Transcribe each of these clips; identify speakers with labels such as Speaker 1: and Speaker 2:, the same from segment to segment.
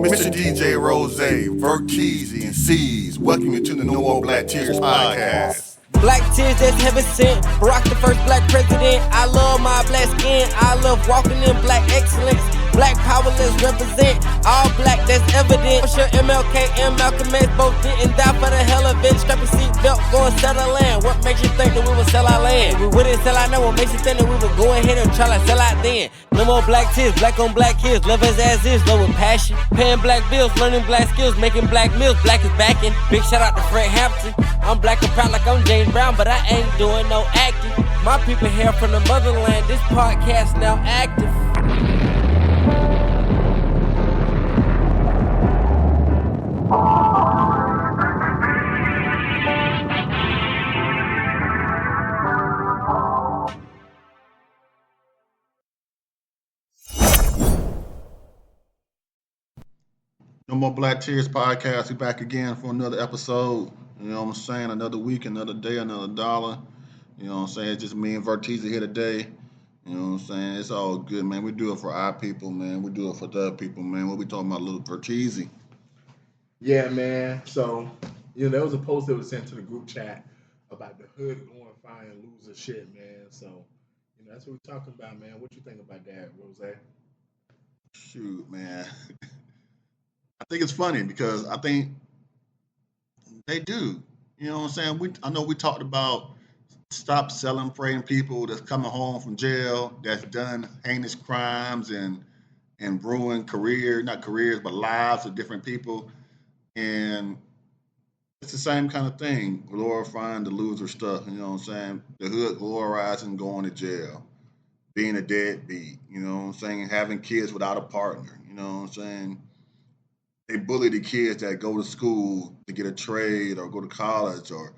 Speaker 1: Mr. DJ Rose, Verzuz, and C's. Welcome you to the No More Black Tears podcast.
Speaker 2: Black tears that's heaven sent. Barack the first black president. I love my black skin. I love walking in black excellence. Black power, let's represent. All black, that's evident. I'm sure MLK and Malcolm X both didn't die for the hell of it. Strap your seatbelt, go and sell our land. What makes you think that we would sell our land? We wouldn't sell our land. What makes you think that we would go ahead and try to sell out then? No more black tears, black on black kids. Love us as is, love with passion. Paying black bills, learning black skills, making black meals. Black is backing. Big shout out to Fred Hampton. I'm black and proud like I'm James Brown, but I ain't doing no acting. My people here from the motherland. This podcast now active.
Speaker 1: No More Black Tears podcast. We back again for another episode. You know what I'm saying? Another week, another day, another dollar. You know what I'm saying? It's just me and Verzuz here today. You know what I'm saying? It's all good, man. We do it for our people, man. We do it for the people, man. What we talking about, little Verzuz?
Speaker 3: Yeah, man. So, there was a post that was sent to the group chat about the hood glorifying loser shit, man. So, that's what we're talking about, man. What you think about that, Rose?
Speaker 1: Shoot, man. I think it's funny because I think they do. You know what I'm saying? I know we talked about stop celebrating people that's coming home from jail, that's done heinous crimes and ruined not careers, but lives of different people. And it's the same kind of thing, glorifying the loser stuff. You know what I'm saying? The hood glorifying going to jail, being a deadbeat, you know what I'm saying? Having kids without a partner, you know what I'm saying? They bully the kids that go to school to get a trade or go to college or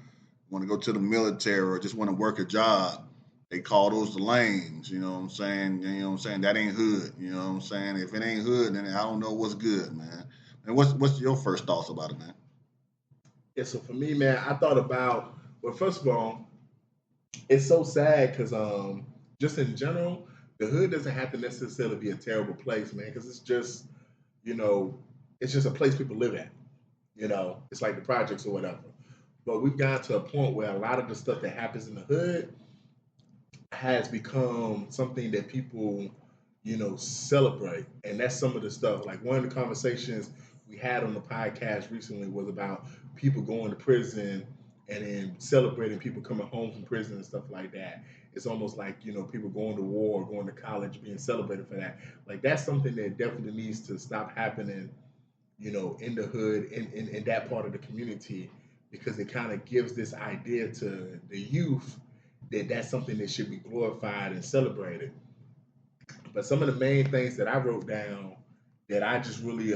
Speaker 1: want to go to the military or just want to work a job. They call those the lanes, you know what I'm saying? You know what I'm saying? That ain't hood, you know what I'm saying? If it ain't hood, then I don't know what's good, man. And what's your first thoughts about it, man?
Speaker 3: Yeah, so for me, man, I thought about, well, first of all, it's so sad because just in general, the hood doesn't have to necessarily be a terrible place, man, because it's just, it's just a place people live at. It's like the projects or whatever. But we've gotten to a point where a lot of the stuff that happens in the hood has become something that people, celebrate. And that's some of the stuff. Like one of the conversations we had on the podcast recently was about people going to prison and then celebrating people coming home from prison and stuff like that. It's almost like, people going to war or going to college being celebrated for that. Like that's something that definitely needs to stop happening, in the hood, in that part of the community, because it kind of gives this idea to the youth that that's something that should be glorified and celebrated. But some of the main things that I wrote down that I just really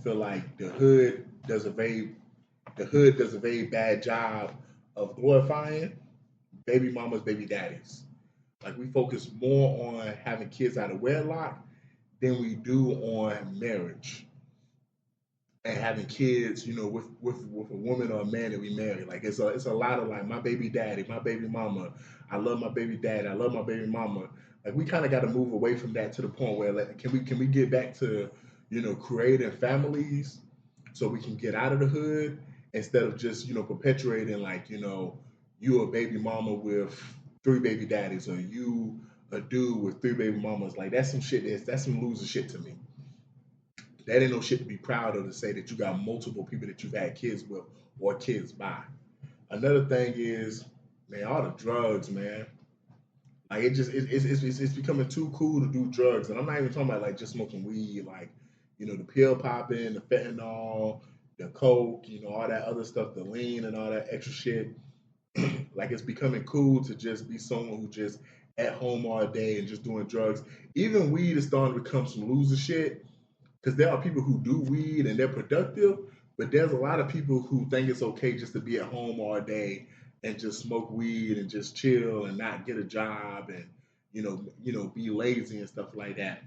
Speaker 3: feel like the hood does a very bad job of glorifying baby mamas, baby daddies. Like we focus more on having kids out of wedlock than we do on marriage and having kids, with a woman or a man that we marry. Like it's a lot of like my baby daddy, my baby mama. I love my baby daddy. I love my baby mama. Like we kind of got to move away from that to the point where like, can we get back to, creating families so we can get out of the hood instead of just, perpetuating like, you a baby mama with 3 baby daddies or you a dude with 3 baby mamas. Like that's some shit. That's some loser shit to me. That ain't no shit to be proud of to say that you got multiple people that you've had kids with or kids by. Another thing is, man, all the drugs, man. Like it's becoming too cool to do drugs, and I'm not even talking about like just smoking weed, like the pill popping, the fentanyl, the coke, all that other stuff, the lean and all that extra shit. Like it's becoming cool to just be someone who just at home all day and just doing drugs. Even weed is starting to become some loser shit. Because there are people who do weed and they're productive, but there's a lot of people who think it's okay just to be at home all day and just smoke weed and just chill and not get a job and be lazy and stuff like that.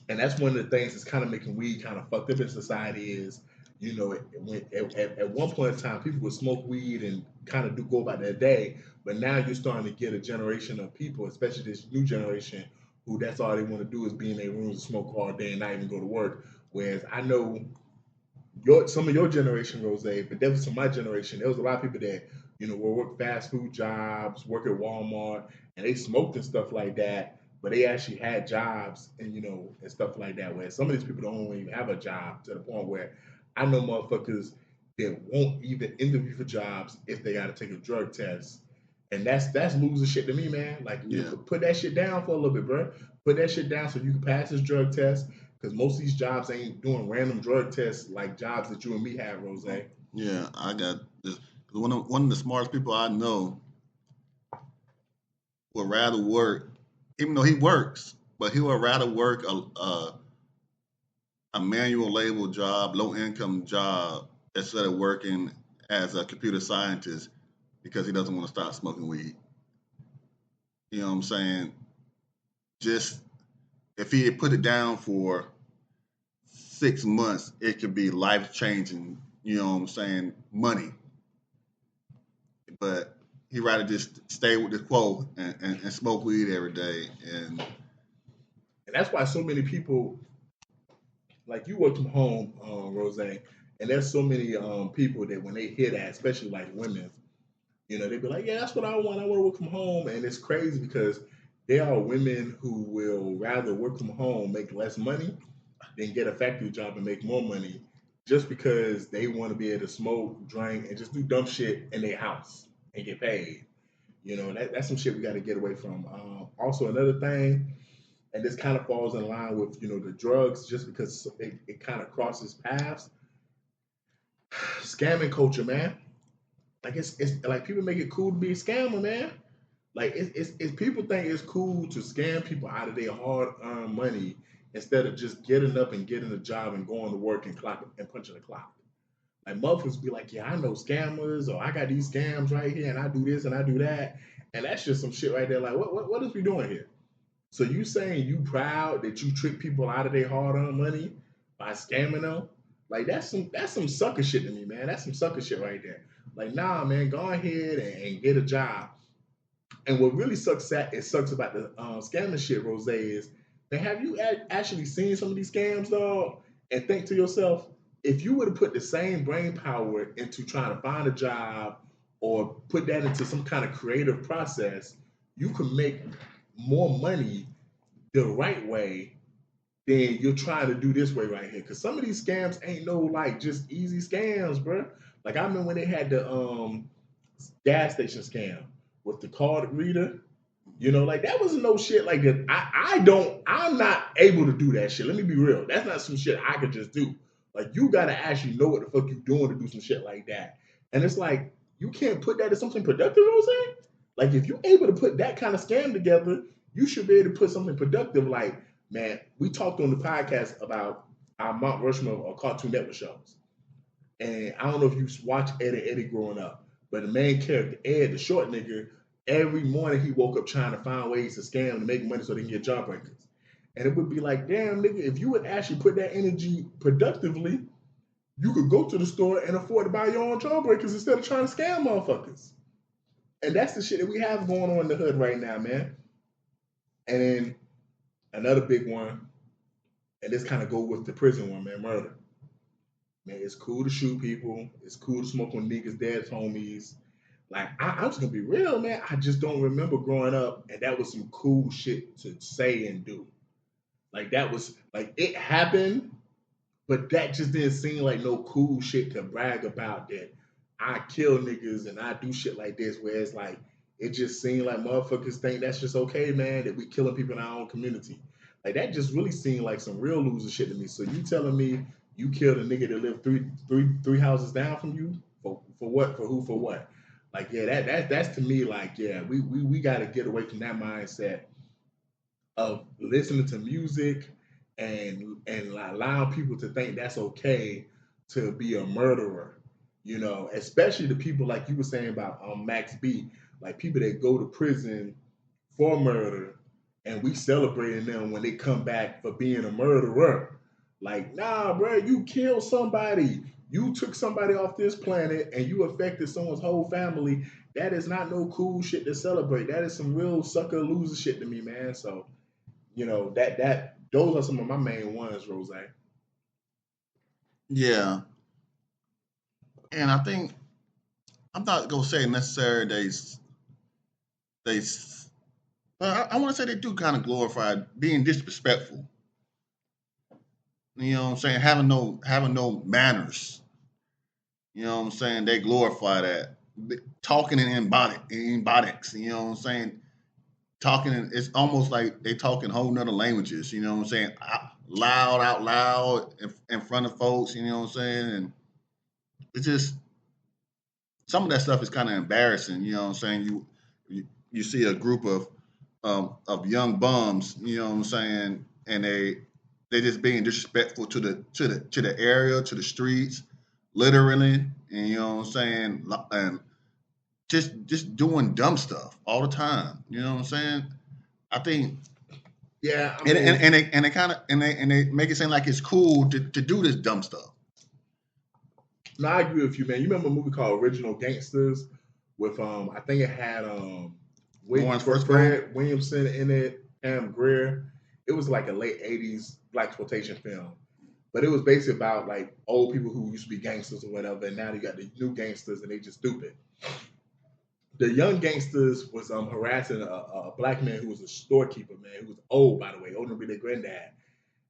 Speaker 3: And that's one of the things that's kind of making weed kind of fucked up in society is, at one point in time people would smoke weed and kind of do go about their day, but now you're starting to get a generation of people, especially this new generation, who that's all they want to do is be in their rooms and smoke all day and not even go to work. Whereas I know some of your generation, Rose, but there was some of my generation. There was a lot of people that will work fast food jobs, work at Walmart, and they smoked and stuff like that. But they actually had jobs and and stuff like that. Where some of these people don't even have a job to the point where I know motherfuckers that won't even interview for jobs if they got to take a drug test, and that's losing shit to me, man. Like,
Speaker 1: Yeah.
Speaker 3: put that shit down for a little bit, bro. Put that shit down so you can pass this drug test. Because most of these jobs ain't doing random drug tests like jobs that you and me have, Rose.
Speaker 1: Yeah, I got this. One of the smartest people I know would rather work, even though he works, but he would rather work a manual labor job, low income job, instead of working as a computer scientist because he doesn't want to stop smoking weed. You know what I'm saying? Just if he had put it down for 6 months, it could be life changing. You know what I'm saying? Money, but he rather just stay with the quote and smoke weed every day. And
Speaker 3: And that's why so many people, like you work from home, Rose, and there's so many people that when they hear that, especially like women, they be like, yeah, that's what I want. I want to work from home. And it's crazy because there are women who will rather work from home, make less money, than get a factory job and make more money just because they want to be able to smoke, drink, and just do dumb shit in their house and get paid. That's some shit we got to get away from. Also, another thing, and this kind of falls in line with, the drugs, just because it kind of crosses paths. Scamming culture, man. Like it's like people make it cool to be a scammer, man. Like it's people think it's cool to scam people out of their hard earned money instead of just getting up and getting a job and going to work and clock and punching the clock. Like motherfuckers be like, yeah, I know scammers, or I got these scams right here, and I do this and I do that, and that's just some shit right there. Like, what is we doing here? So you saying you proud that you trick people out of their hard earned money by scamming them? Like that's some sucker shit to me, man. That's some sucker shit right there. Like, nah, man, go ahead and get a job. And what really sucks about the scamming shit, Rose, is man, have you actually seen some of these scams, dog? And think to yourself, if you were to put the same brain power into trying to find a job or put that into some kind of creative process, you can make more money the right way than you're trying to do this way right here. Because some of these scams ain't no like just easy scams, bro. Like I remember when they had the gas station scam with the card reader. Like that wasn't no shit like that. I'm not able to do that shit. Let me be real. That's not some shit I could just do. Like you gotta actually know what the fuck you doing to do some shit like that. And it's like you can't put that as something productive, you know what I'm saying? Like if you're able to put that kind of scam together, you should be able to put something productive. Like, man, we talked on the podcast about our Mount Rushmore or Cartoon Network shows. And I don't know if you watched Ed and Eddie growing up, but the main character, Ed, the short nigga, every morning he woke up trying to find ways to scam to make money so they can get job breakers. And it would be like, damn, nigga, if you would actually put that energy productively, you could go to the store and afford to buy your own job breakers instead of trying to scam motherfuckers. And that's the shit that we have going on in the hood right now, man. And then another big one, and this kind of go with the prison one, man, murder. Man, it's cool to shoot people. It's cool to smoke on niggas' dad's homies. Like, I'm just gonna be real, man. I just don't remember growing up, and that was some cool shit to say and do. Like, that was, like, it happened, but that just didn't seem like no cool shit to brag about that I kill niggas and I do shit like this, where it's like, it just seemed like motherfuckers think that's just okay, man, that we killing people in our own community. Like, that just really seemed like some real loser shit to me. So you telling me you killed a nigga that lived three houses down from you? For what? For who? For what? Like, yeah, that's to me like, yeah, we got to get away from that mindset of listening to music and allowing people to think that's okay to be a murderer. Especially the people like you were saying about Max B, like people that go to prison for murder, and we celebrating them when they come back for being a murderer. Like, nah, bro, you killed somebody. You took somebody off this planet and you affected someone's whole family. That is not no cool shit to celebrate. That is some real sucker loser shit to me, man. So, that those are some of my main ones, Rose.
Speaker 1: Yeah, and I think I'm not gonna say necessarily they, but I want to say they do kind of glorify being disrespectful. You know what I'm saying? Having no manners. You know what I'm saying? They glorify that. Talking in embodics. You know what I'm saying? It's almost like they talking whole nother languages. You know what I'm saying? Out loud in front of folks. You know what I'm saying? And it's just some of that stuff is kind of embarrassing. You know what I'm saying? You see a group of young bums. You know what I'm saying? And they just being disrespectful to the area, to the streets, literally. And you know what I'm saying? And just doing dumb stuff all the time. You know what I'm saying? I think,
Speaker 3: Yeah, I
Speaker 1: and
Speaker 3: mean,
Speaker 1: they kind of and they make it seem like it's cool to do this dumb stuff.
Speaker 3: no, I agree with you, man. You remember a movie called Original Gangsters with I think it had
Speaker 1: Lawrence Fishburne.
Speaker 3: Fred Williamson in it, Pam Grier. It was like a late '80s black exploitation film, but it was basically about like old people who used to be gangsters or whatever, and now you got the new gangsters and they just stupid. The young gangsters was harassing a black man who was a storekeeper, man, who was old, by the way, older than their granddad.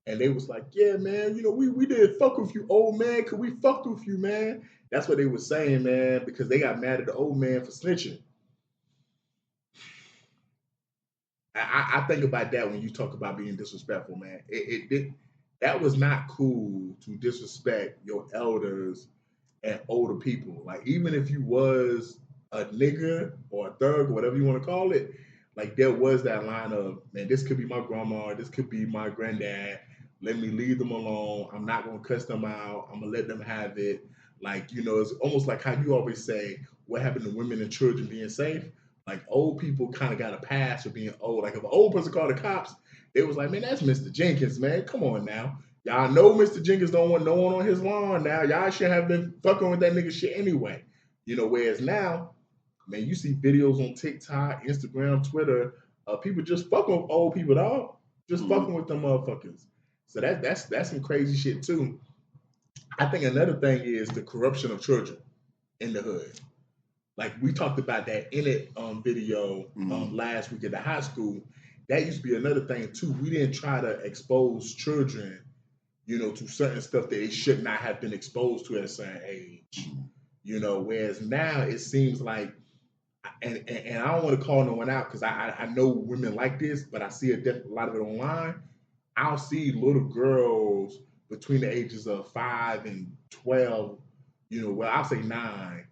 Speaker 3: And they was like, yeah, man, we didn't fuck with you, old man, cause we fucked with you, man. That's what they were saying, man, because they got mad at the old man for snitching. I think about that when you talk about being disrespectful, man. That was not cool to disrespect your elders and older people. Like even if you was a nigga or a thug or whatever you want to call it, like there was that line of, man, this could be my grandma, this could be my granddad. Let me leave them alone. I'm not gonna cuss them out. I'm gonna let them have it. Like, it's almost like how you always say, what happened to women and children being safe? Like old people kind of got a pass for being old. Like if an old person called the cops, it was like, man, that's Mr. Jenkins, man. Come on now. Y'all know Mr. Jenkins don't want no one on his lawn now. Y'all should have been fucking with that nigga shit anyway. Whereas now, man, you see videos on TikTok, Instagram, Twitter, people just fucking with old people, dog. Just fucking with them motherfuckers. So that's some crazy shit too. I think another thing is the corruption of children in the hood. Like we talked about that in it video last week at the high school. That used to be another thing too. We didn't try to expose children, to certain stuff that they should not have been exposed to at a certain age. Whereas now it seems like, and I don't want to call no one out because I know women like this, but I see a lot of it online. I'll see little girls between the ages of 5 and 12, I'll say 9,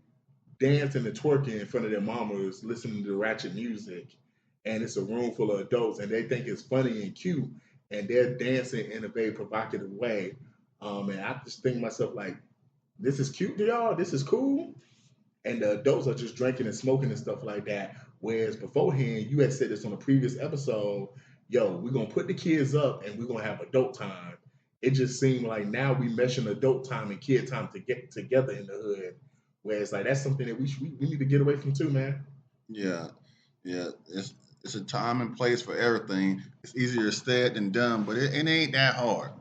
Speaker 3: dancing and twerking in front of their mamas, listening to ratchet music, and it's a room full of adults, and they think it's funny and cute, and they're dancing in a very provocative way. And I just think to myself, like, this is cute to y'all? This is cool? And the adults are just drinking and smoking and stuff like that. Whereas beforehand, you had said this on a previous episode, yo, we're going to put the kids up and we're going to have adult time. It just seemed like now we meshing adult time and kid time to get together in the hood. Whereas like that's something that we need to get away from too, man.
Speaker 1: Yeah, yeah. It's a time and place for everything. It's easier said than done, but it ain't that hard.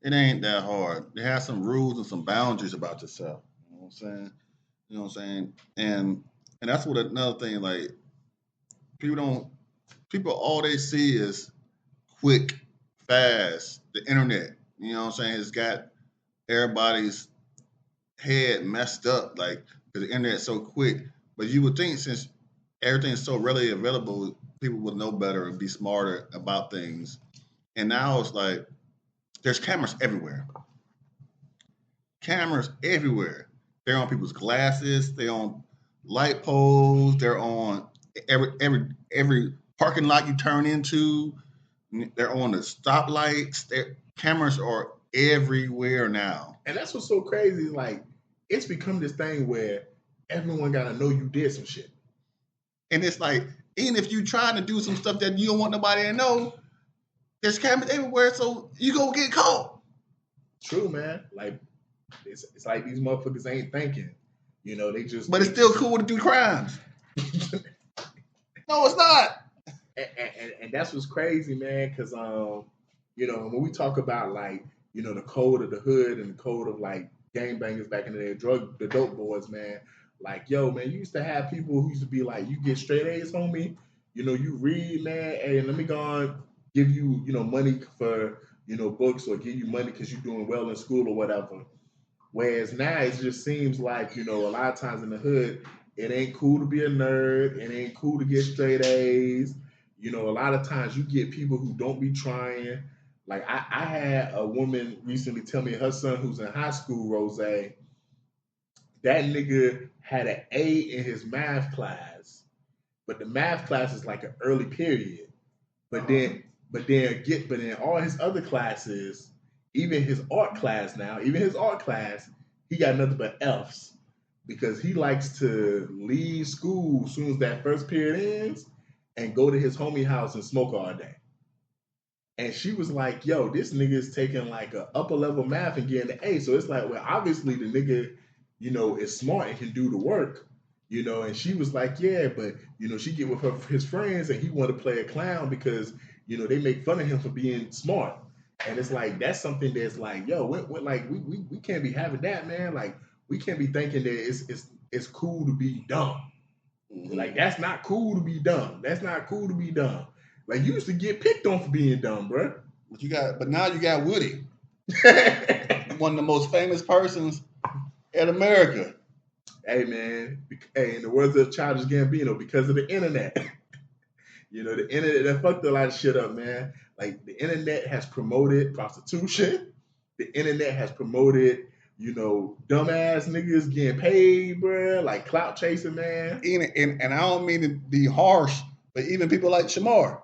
Speaker 1: It ain't that hard. They have some rules and some boundaries about yourself. You know what I'm saying? You know what I'm saying? And that's what another thing, like people all they see is quick, fast, the internet. You know what I'm saying? It's got everybody's head messed up, like because the internet's so quick. But you would think since everything's so readily available, people would know better and be smarter about things. And now it's like there's cameras everywhere. Cameras everywhere. They're on people's glasses. They're on light poles. They're on every parking lot you turn into. They're on the stoplights. Cameras are everywhere now.
Speaker 3: And that's what's so crazy. Like it's become this thing where everyone gotta know you did some shit.
Speaker 1: And it's like, even if you trying to do some stuff that you don't want nobody to know, there's cameras everywhere, so you gonna get caught.
Speaker 3: True, man. Like it's like these motherfuckers ain't thinking. They just.
Speaker 1: But it's still cool to do crimes. No, it's not.
Speaker 3: And that's what's crazy, man. Because when we talk about like the code of the hood and the code of like gangbangers back in the day, the dope boys, man. Like, yo, man, you used to have people who used to be like, you get straight A's, homie. You read, man. Hey, let me go on, give you, money for, books, or give you money because you're doing well in school or whatever. Whereas now it just seems like, a lot of times in the hood, it ain't cool to be a nerd. It ain't cool to get straight A's. A lot of times you get people who don't be trying. Like I had a woman recently tell me her son who's in high school, Rose, that nigga had an A in his math class, but the math class is like an early period. But then all his other classes, even his art class, he got nothing but F's because he likes to leave school as soon as that first period ends and go to his homie house and smoke all day. And she was like, yo, this nigga is taking like a upper level math and getting an A. So it's like, well, obviously the nigga, is smart and can do the work. And she was like, yeah, but she get with his friends and he want to play a clown because they make fun of him for being smart. And it's like that's something that's like, yo, we can't be having that, man. Like we can't be thinking that it's cool to be dumb. Mm-hmm. Like that's not cool to be dumb. That's not cool to be dumb. Like you used to get picked on for being dumb, bro.
Speaker 1: But now you got Woody, one of the most famous persons in America.
Speaker 3: Hey man, hey, in the words of Childish Gambino, because of the internet. The internet that fucked a lot of shit up, man. Like the internet has promoted prostitution. The internet has promoted, dumbass niggas getting paid, bro. Like clout chasing, man.
Speaker 1: And I don't mean to be harsh, but even people like Shamar.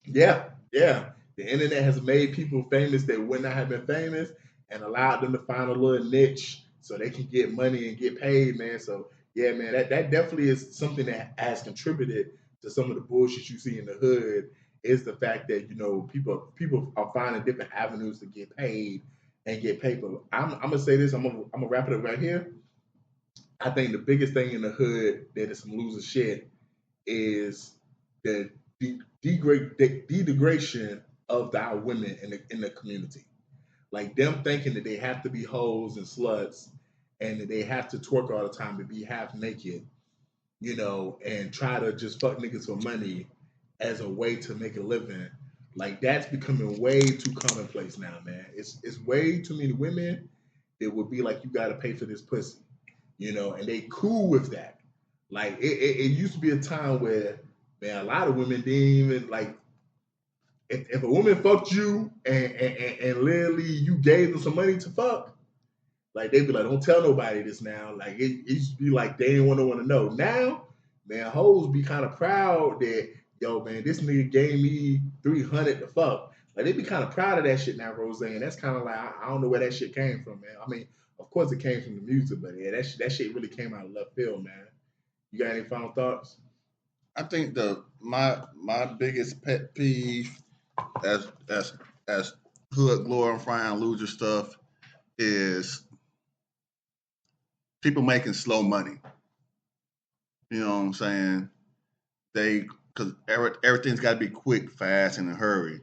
Speaker 3: Yeah. The internet has made people famous that would not have been famous and allowed them to find a little niche so they can get money and get paid, man. So yeah, man, that definitely is something that has contributed to some of the bullshit you see in the hood. Is the fact that people are finding different avenues to get paid and get paper. I'm gonna say this. I'm gonna wrap it up right here. I think the biggest thing in the hood that is some loser shit is the degradation of our women in the community. Like them thinking that they have to be hoes and sluts and that they have to twerk all the time and be half naked, and try to just fuck niggas for money as a way to make a living. Like that's becoming way too commonplace now, man. It's way too many women that would be like, you gotta pay for this pussy, and they cool with that. Like it used to be a time where, man, a lot of women didn't even like if a woman fucked you and literally you gave them some money to fuck, like they'd be like, don't tell nobody this now. Like it used to be like they didn't want to know. Now, man, hoes be kind of proud that, yo, man, this nigga gave me $300 to fuck. Like they be kind of proud of that shit now, Roseanne. That's kind of like I don't know where that shit came from, man. I mean, of course it came from the music, but yeah, that shit really came out of left field, man. You got any final thoughts?
Speaker 1: I think my biggest pet peeve as hood glorifying loser stuff is people making slow money. You know what I'm saying? Because everything's got to be quick, fast, and in a hurry.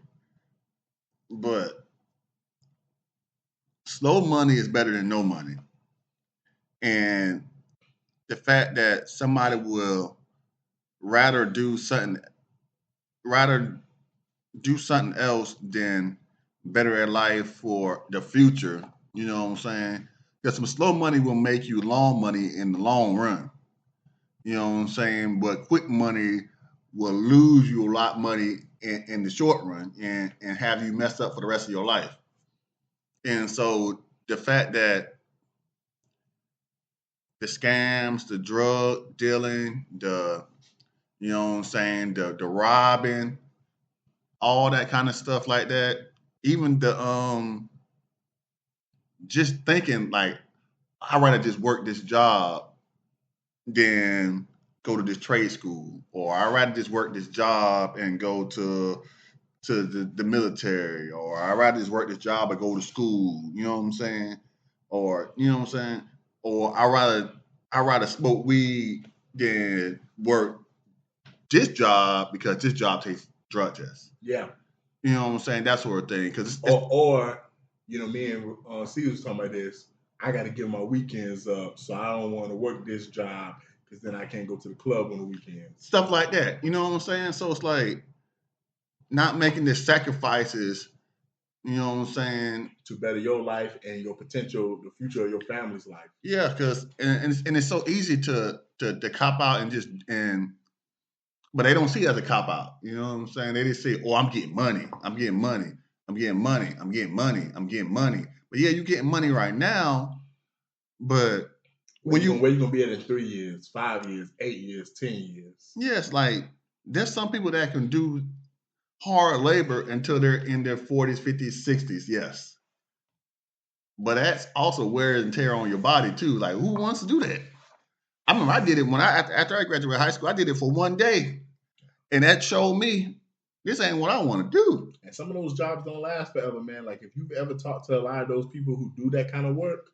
Speaker 1: But slow money is better than no money. And the fact that somebody will rather do something else than better their life for the future, you know what I'm saying? Because some slow money will make you long money in the long run. You know what I'm saying? But quick money will lose you a lot of money in the short run and have you messed up for the rest of your life. And so the fact that the scams, the drug dealing, the robbing, all that kind of stuff like that, even the just thinking like, I'd rather just work this job than go to this trade school, or I'd rather just work this job and go to the military, or I'd rather just work this job and go to school, you know what I'm saying? Or, you know what I'm saying? Or I'd rather smoke weed than work this job because this job takes drug tests.
Speaker 3: Yeah.
Speaker 1: You know what I'm saying? That sort of thing. Because
Speaker 3: Or you know, me and Steve was talking about this. I got to give my weekends up, so I don't want to work this job because then I can't go to the club on the weekends.
Speaker 1: stuff like that. You know what I'm saying? So it's like not making the sacrifices. You know what I'm saying?
Speaker 3: To better your life and your potential, the future of your family's life.
Speaker 1: Yeah, because and it's so easy to cop out but they don't see it as a cop out. You know what I'm saying? They just say, "Oh, I'm getting money. I'm getting money. I'm getting money. I'm getting money. I'm getting money." But yeah, you're getting money right now. But
Speaker 3: where you gonna be at in 3 years, 5 years, 8 years, 10 years?
Speaker 1: Yes, like there's some people that can do hard labor until they're in their 40s, 50s, 60s. Yes, but that's also wear and tear on your body too. Like, who wants to do that? I remember I did it after I graduated high school. I did it for one day, and that showed me this ain't what I want to do.
Speaker 3: And some of those jobs don't last forever, man. Like if you've ever talked to a lot of those people who do that kind of work,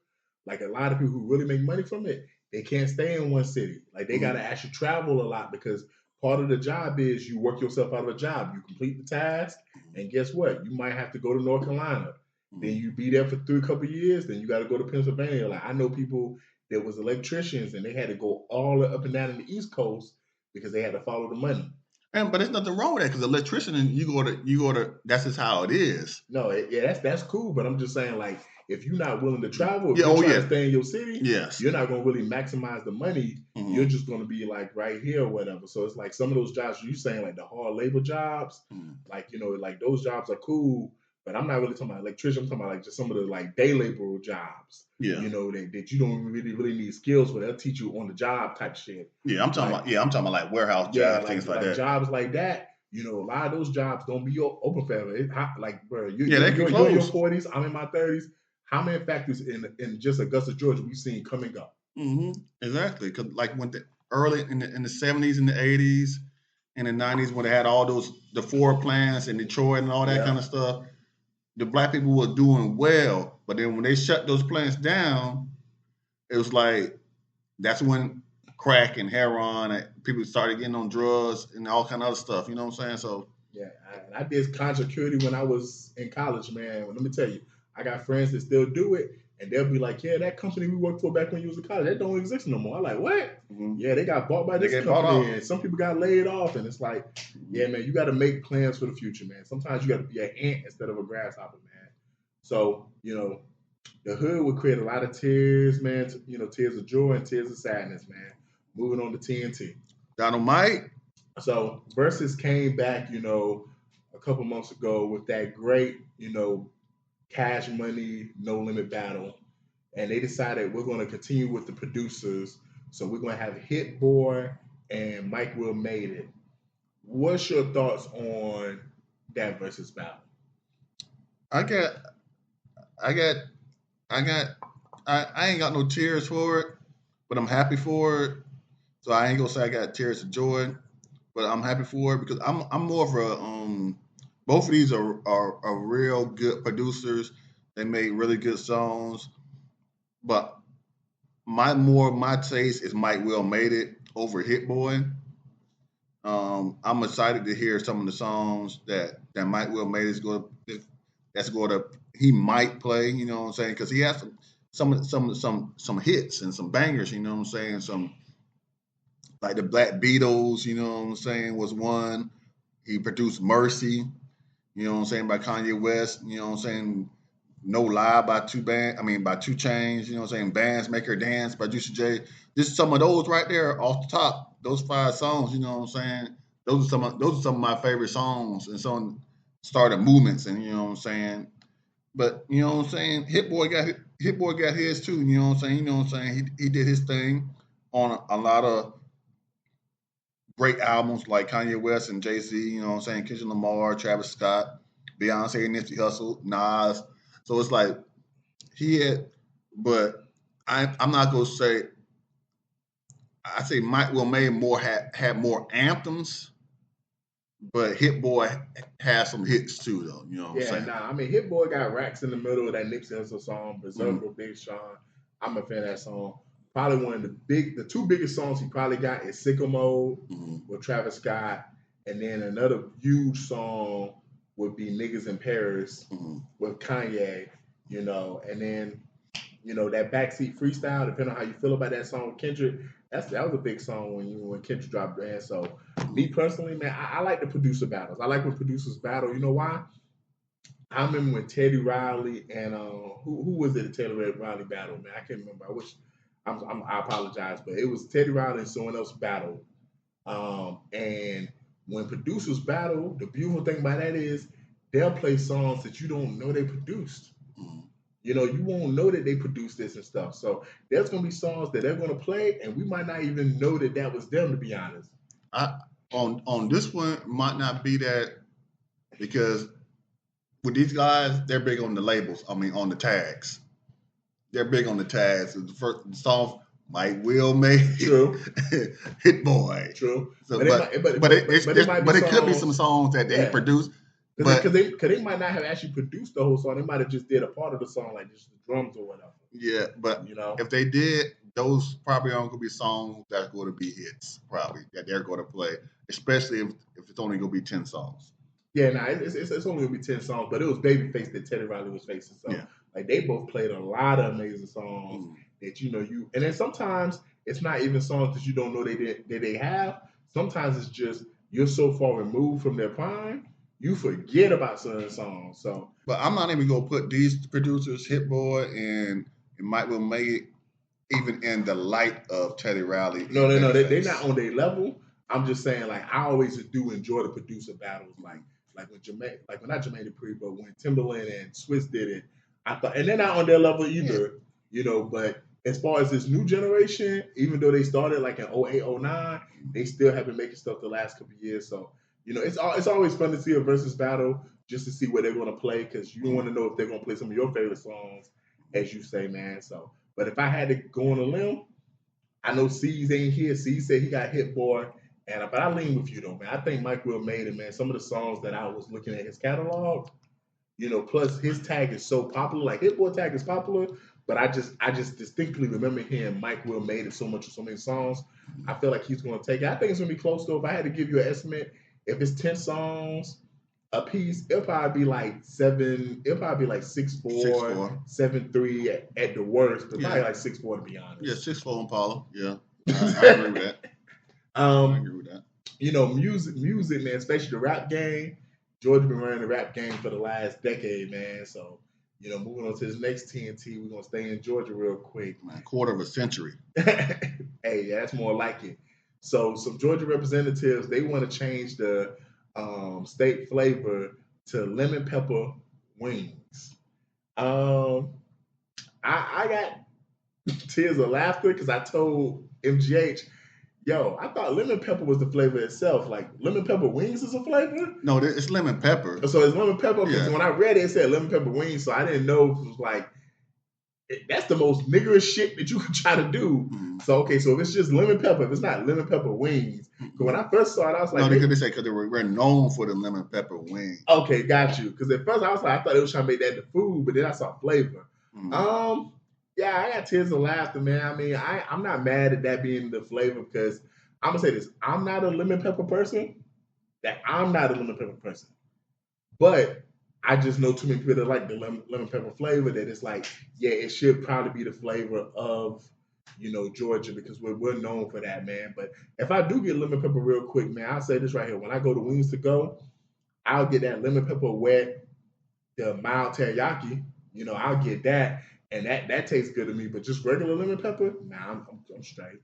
Speaker 3: like a lot of people who really make money from it, they can't stay in one city. Like they gotta actually travel a lot because part of the job is you work yourself out of a job. You complete the task, and guess what? You might have to go to North Carolina. Then you be there for a couple of years. Then you got to go to Pennsylvania. Like I know people that was electricians and they had to go all up and down in the East Coast because they had to follow the money.
Speaker 1: But there's nothing wrong with that because electrician, and you go to. That's just how it is.
Speaker 3: No, that's cool. But I'm just saying, like, if you're not willing to travel, if you're trying to stay in your city, you're not going to really maximize the money. Mm-hmm. You're just going to be like right here or whatever. So it's like some of those jobs you're saying, like the hard labor jobs, like like those jobs are cool. But I'm not really talking about electrician. I'm talking about like just some of the like day labor jobs. Yeah. That you don't really need skills for. They'll teach you on the job type shit.
Speaker 1: Yeah, I'm talking about like warehouse jobs, things like that.
Speaker 3: Jobs like that. A lot of those jobs don't be open forever. Like, bro, you're
Speaker 1: in your
Speaker 3: 40s. I'm in my 30s. How many factories in just Augusta, Georgia, we've seen come and go?
Speaker 1: Mm-hmm. Exactly, because like when early in the 70s and the 80s and the 90s when they had all the Ford plants in Detroit and all that kind of stuff. The black people were doing well, but then when they shut those plants down, it was like that's when crack and heroin and people started getting on drugs and all kind of other stuff. You know what I'm saying? So
Speaker 3: yeah, I did contract security when I was in college, man. Let me tell you, I got friends that still do it, and they'll be like, "Yeah, that company we worked for back when you was in college, that don't exist no more." I'm like, "What?" Mm-hmm. Yeah, they got bought by this company, and some people got laid off, and it's like, yeah, man, you got to make plans for the future, man. Sometimes you got to be an ant instead of a grasshopper, man. So the hood would create a lot of tears, man. Tears of joy and tears of sadness, man. Moving on to TNT.
Speaker 1: Dynamite.
Speaker 3: So Verzuz came back, a couple months ago with that great, Cash Money, No Limit battle. And they decided we're going to continue with the producers. So we're going to have Hit Boy and Mike Will Made It. What's your thoughts on that Verzuz battle?
Speaker 1: I ain't got no tears for it, but I'm happy for it. So I ain't gonna say I got tears of joy, but I'm happy for it because I'm more of a both of these are real good producers. They make really good songs, but my taste is Mike Will Made It over Hit Boy. I'm excited to hear some of the songs that Mike Will Made It he might play. You know what I'm saying? Because he has some hits and some bangers. You know what I'm saying? Some like the Black Beatles. You know what I'm saying? Was one. He produced Mercy. You know what I'm saying, by Kanye West. You know what I'm saying, No Lie by 2 Chainz. You know what I'm saying, Bands Make Her Dance by Juicy J. Just some of those right there off the top. Those 5 songs. You know what I'm saying. Those are some of my favorite songs and some started movements. And you know what I'm saying. But you know what I'm saying, Hit Boy got his too. You know what I'm saying. He did his thing on a lot of great albums like Kanye West and Jay-Z, you know what I'm saying, Kendrick Lamar, Travis Scott, Beyonce, Nipsey Hussle, Nas. So it's like but I'm not gonna say. I say Mike Will Made had more anthems, but Hit Boy has some hits too, though. You know what I'm saying?
Speaker 3: Hit Boy got racks in the middle of that Nipsey Hussle song, Berserker, Big Sean. I'm a fan of that song. Probably one of the 2 biggest songs he probably got is Sicko Mode with Travis Scott, and then another huge song would be Niggas in Paris
Speaker 1: Mhm.
Speaker 3: with Kanye, and then that backseat freestyle. Depending on how you feel about that song with Kendrick, that was a big song when Kendrick dropped in. So me personally, man, I like the producer battles. I like when producers battle. You know why? I remember when Teddy Riley and who was it? The Teddy Riley battle, man. I can't remember. I apologize, but it was Teddy Riley and someone else battled. And when producers battle, the beautiful thing about that is they'll play songs that you don't know they produced.
Speaker 1: Mhm.
Speaker 3: You won't know that they produced this and stuff. So there's gonna be songs that they're gonna play, and we might not even know that was them. To be honest.
Speaker 1: On this one might not be that because with these guys, they're big on the labels. I mean, on the tags. They're big on the tags. The first song, Mike Will made
Speaker 3: True.
Speaker 1: Hit Boy.
Speaker 3: True.
Speaker 1: So,
Speaker 3: but
Speaker 1: it could be some songs that they produced.
Speaker 3: Because they might not have actually produced the whole song. They might have just did a part of the song, like just the drums or whatever.
Speaker 1: Yeah, but if they did, those probably aren't going to be songs that's going to be hits, probably, that they're going to play, especially if it's only going to be 10 songs.
Speaker 3: Yeah, it's only going to be 10 songs, but it was Babyface that Teddy Riley was facing. So, like, they both played a lot of amazing songs that, and then sometimes it's not even songs that you don't know they have. Sometimes it's just you're so far removed from their prime, you forget about certain songs. So,
Speaker 1: but I'm not even gonna put these producers, Hit Boy and Mike Will Make It, even in the light of Teddy Riley.
Speaker 3: No, they're not on their level. I'm just saying, like, I always do enjoy the producer battles, like when Jermaine, like when not Jermaine Dupri, but when Timberland and Swiss did it, I thought, and they're not on their level either, But as far as this new generation, even though they started like in 08, 09, they still have been making stuff the last couple of years. So. It's always fun to see a versus battle just to see what they're going to play because you want to know if they're going to play some of your favorite songs, as you say, man. So, but if I had to go on a limb, I know C's ain't here. C said he got Hit Boy, but I lean with you though, man. I think Mike Will made it, man. Some of the songs that I was looking at his catalog, plus his tag is so popular. Like Hit Boy tag is popular, but I just distinctly remember hearing Mike Will made it so many songs. I feel like he's going to take it. I think it's going to be close though. If I had to give you an estimate. If it's 10 songs a piece, it'll probably be like 7. It'll probably be like 6'4", 7'3" at the worst, but probably like 6'4" to be honest.
Speaker 1: Yeah, 6'4" Impala. Yeah, I agree with that. I agree with that.
Speaker 3: Music, man, especially the rap game. Georgia been running the rap game for the last decade, man. So, moving on to this next TNT, we're gonna stay in Georgia real quick.
Speaker 1: Man, quarter of a century.
Speaker 3: Hey, that's more like it. So some Georgia representatives, they want to change the state flavor to lemon pepper wings. I got tears of laughter because I told MGH, yo, I thought lemon pepper was the flavor itself. Like lemon pepper wings is a flavor?
Speaker 1: No, it's lemon pepper.
Speaker 3: So it's lemon pepper because when I read it, it said lemon pepper wings. So I didn't know if it was like, that's the most niggerish shit that you could try to do. Mm-hmm. So if it's just lemon pepper, if it's not lemon pepper wings, because when I first saw it, I was like,
Speaker 1: no, they say because we're known for the lemon pepper wings.
Speaker 3: Okay, got you. Because at first I was like, I thought they was trying to make that the food, but then I saw flavor. Mm-hmm. Yeah, I got tears of laughter, man. I mean, I'm not mad at that being the flavor because I'm gonna say this: I'm not a lemon pepper person. But I just know too many people that like the lemon pepper flavor that it's like, yeah, it should probably be the flavor of, Georgia because we're known for that, man. But if I do get lemon pepper real quick, man, I'll say this right here. When I go to Wings to Go, I'll get that lemon pepper wet, the mild teriyaki, I'll get that. And that tastes good to me. But just regular lemon pepper, nah, I'm straight.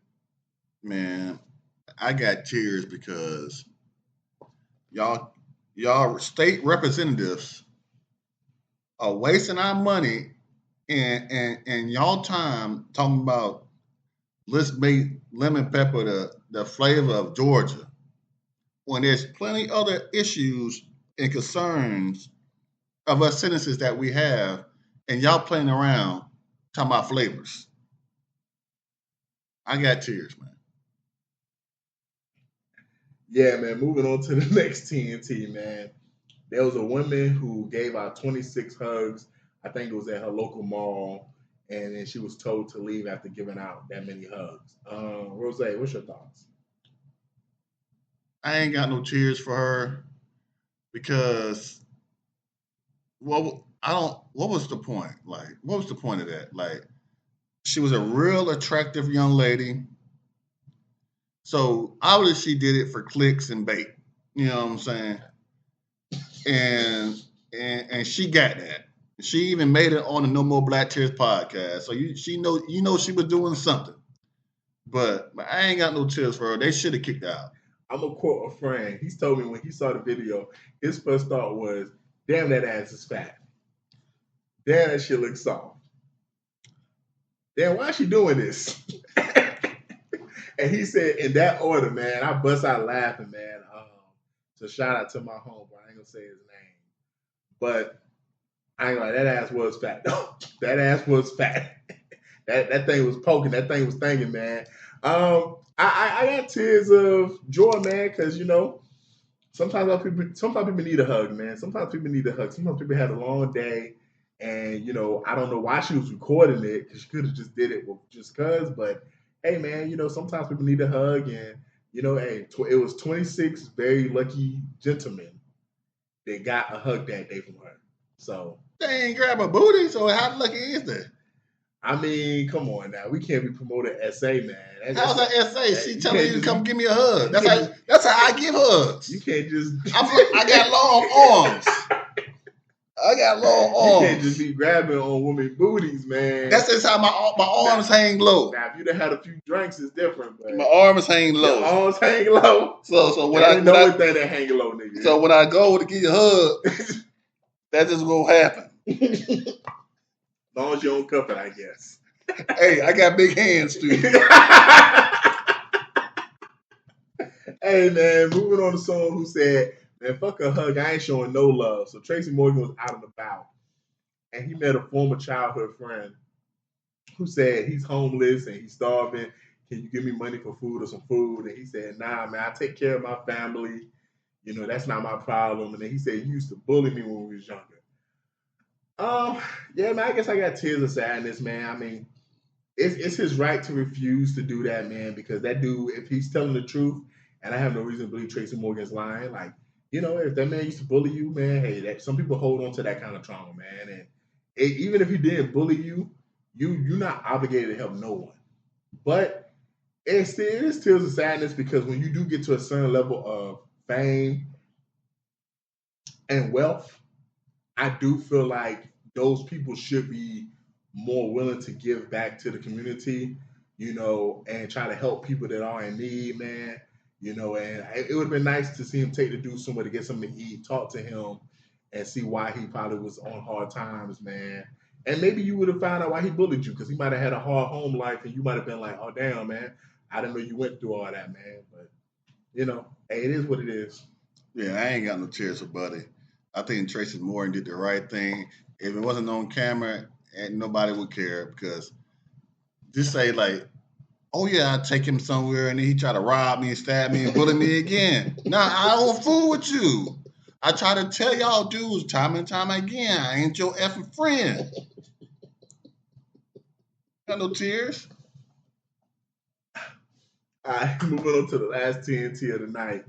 Speaker 1: Man, I got tears because y'all state representatives are wasting our money and y'all time talking about let's make lemon pepper the flavor of Georgia when there's plenty other issues and concerns of us citizens that we have and y'all playing around talking about flavors. I got tears, man.
Speaker 3: Yeah, man. Moving on to the next TNT, man. There was a woman who gave out 26 hugs. I think it was at her local mall, and then she was told to leave after giving out that many hugs. Rose, what's your thoughts?
Speaker 1: I ain't got no tears for her because Well, I don't. What was the point? Like, what was the point of that? Like, she was a real attractive young lady. So obviously she did it for clicks and bait. You know what I'm saying? And and she got that. She even made it on the No More Black Tears podcast. So you know she was doing something. But I ain't got no tears for her. They should have kicked her out.
Speaker 3: I'm gonna quote a friend. He's told me when he saw the video, his first thought was, "Damn, that ass is fat. Damn, that shit looks soft. Damn, why is she doing this?" And he said, in that order, man, I bust out laughing, man. So shout out to my homeboy. I ain't gonna say his name, but I ain't like that ass was fat. That ass was fat. that thing was poking. That thing was thinking, man. I got tears of joy, man, because you know sometimes people need a hug, man. Sometimes people need a hug. Sometimes people had a long day, and you know I don't know why she was recording it because she could have just did it just cause. But hey, man, you know sometimes people need a hug, and you know, hey, it was 26 very lucky gentlemen that got a hug that day from her. So
Speaker 1: they ain't grab a booty. So how lucky is that?
Speaker 3: I mean, come on now. We can't be promoting SA, man.
Speaker 1: How's that SA? She telling you to come give me a hug. That's how I give hugs.
Speaker 3: You can't just.
Speaker 1: I got long arms. I got long arms.
Speaker 3: You can't just be grabbing on women booties, man.
Speaker 1: That's just how my arms hang low.
Speaker 3: Now, if you'd have had a few drinks, it's different. But
Speaker 1: my arms hang low.
Speaker 3: Your arms hang low.
Speaker 1: So when
Speaker 3: I know that they hang low, nigga.
Speaker 1: So when I go to give you a hug, that's just gonna happen.
Speaker 3: As long as you don't cuff it, I guess.
Speaker 1: Hey, I got big hands too.
Speaker 3: Hey man, moving on to someone who said, "Man, fuck a hug, I ain't showing no love." So Tracy Morgan was out and about, and he met a former childhood friend who said he's homeless and he's starving. Can you give me money for food or some food? And he said, "Nah, man, I take care of my family. You know, that's not my problem." And then he said, "You used to bully me when we was younger." Yeah, man, I guess I got tears of sadness, man. I mean, it's his right to refuse to do that, man, because that dude, if he's telling the truth, and I have no reason to believe Tracy Morgan's lying, like, you know, if that man used to bully you, man, hey, some people hold on to that kind of trauma, man. And even if he didn't bully you, you're not obligated to help no one. But it is tears of sadness because when you do get to a certain level of fame and wealth, I do feel like those people should be more willing to give back to the community, you know, and try to help people that are in need, man. You know, and it would have been nice to see him take the dude somewhere to get something to eat, talk to him, and see why he probably was on hard times, man. And maybe you would have found out why he bullied you, because he might have had a hard home life, and you might have been like, "Oh, damn, man, I didn't know you went through all that, man." But, you know, hey, it is what it is.
Speaker 1: Yeah, I ain't got no tears for Buddy. I think Tracy Morgan did the right thing. If it wasn't on camera, and nobody would care, because just say like, "Oh yeah, I take him somewhere and then he try to rob me and stab me and bully me again." Nah, I don't fool with you. I try to tell y'all dudes time and time again, I ain't your effing friend. Got no tears.
Speaker 3: All right, moving on to the last TNT of the night.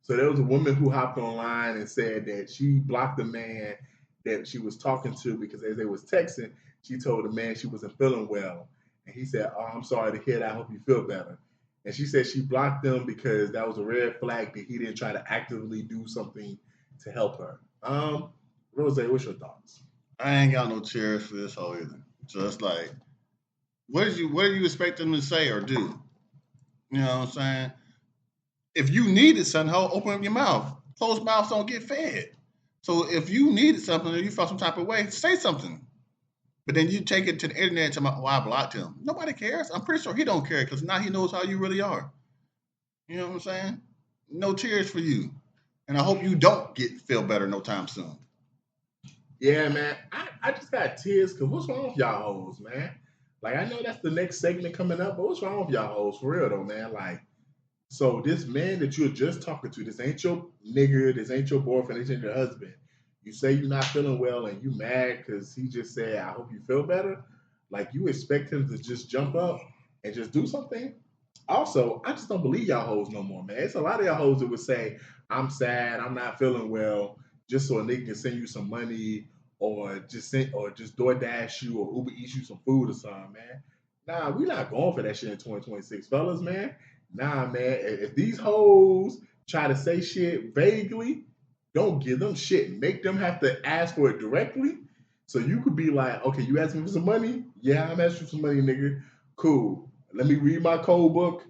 Speaker 3: So there was a woman who hopped online and said that she blocked the man that she was talking to because as they was texting, she told the man she wasn't feeling well. And he said, "Oh, I'm sorry to hear that. I hope you feel better." And she said she blocked him because that was a red flag that he didn't try to actively do something to help her. Rose, what's your thoughts?
Speaker 1: I ain't got no tears for this whole either. So it's like, what do you expect them to say or do? You know what I'm saying? If you needed something, open up your mouth. Closed mouths don't get fed. So if you needed something or you felt some type of way, say something. But then you take it to the internet and tell me, "Oh, I blocked him." Nobody cares. I'm pretty sure he don't care because now he knows how you really are. You know what I'm saying? No tears for you. And I hope you don't feel better no time soon.
Speaker 3: Yeah, man. I just got tears because what's wrong with y'all hoes, man? Like, I know that's the next segment coming up, but what's wrong with y'all hoes for real though, man? Like, so this man that you're just talking to, this ain't your nigga, this ain't your boyfriend, this ain't your husband. You say you're not feeling well and you mad because he just said, "I hope you feel better." Like, you expect him to just jump up and just do something? Also, I just don't believe y'all hoes no more, man. It's a lot of y'all hoes that would say, "I'm sad, I'm not feeling well," just so a nigga can send you some money or just DoorDash you or Uber Eats you some food or something, man. Nah, we not going for that shit in 2026, fellas, man. Nah, man. If these hoes try to say shit vaguely, don't give them shit. Make them have to ask for it directly. So you could be like, okay, you asking me for some money? Yeah, I'm asking for some money, nigga. Cool. Let me read my code book.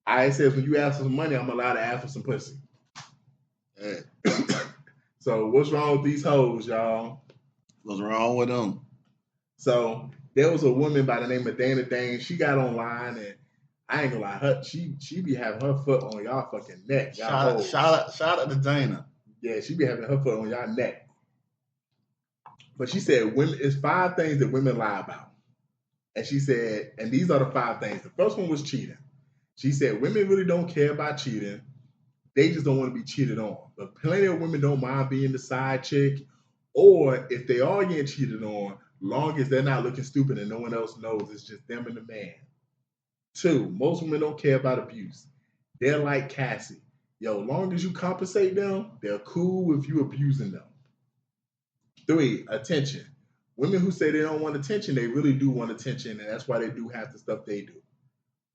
Speaker 3: It says when you ask for some money, I'm allowed to ask for some pussy.
Speaker 1: Hey,
Speaker 3: So what's wrong with these hoes, y'all?
Speaker 1: what's wrong with them?
Speaker 3: So there was a woman by the name of Dana Dane. She got online and I ain't gonna lie, she be having her foot on y'all fucking neck, y'all hoes.
Speaker 1: Shout out to Dana.
Speaker 3: Yeah, she be having her foot on y'all neck. But she said women it's 5 things that women lie about. And she said, and these are the 5 things. The first one was cheating. She said women really don't care about cheating. They just don't want to be cheated on. But plenty of women don't mind being the side chick. Or if they are getting cheated on, long as they're not looking stupid and no one else knows, it's just them and the man. 2, most women don't care about abuse. They're like Cassie. Yo, long as you compensate them, they're cool with you abusing them. 3, attention. Women who say they don't want attention, they really do want attention, and that's why they do half the stuff they do.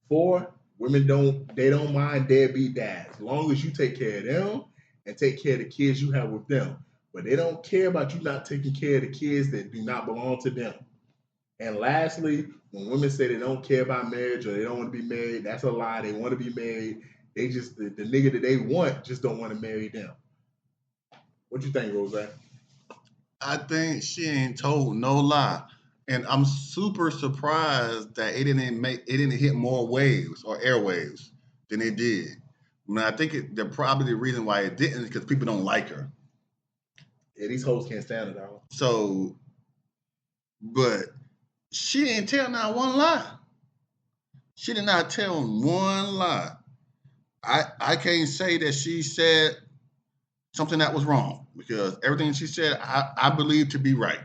Speaker 3: 4, women don't mind deadbeat dads, as long as you take care of them and take care of the kids you have with them. But they don't care about you not taking care of the kids that do not belong to them. And lastly, when women say they don't care about marriage or they don't want to be married, that's a lie. They want to be married. They just the nigga that they want just don't want to marry them. What you think, Rose?
Speaker 1: I think she ain't told no lie, and I'm super surprised that it didn't hit more waves or airwaves than it did. I mean, I think probably the reason why it didn't is because people don't like her.
Speaker 3: Yeah, these hoes can't stand it, dog.
Speaker 1: So, but she didn't tell not one lie. She did not tell one lie. I can't say that she said something that was wrong because everything she said I believe to be right.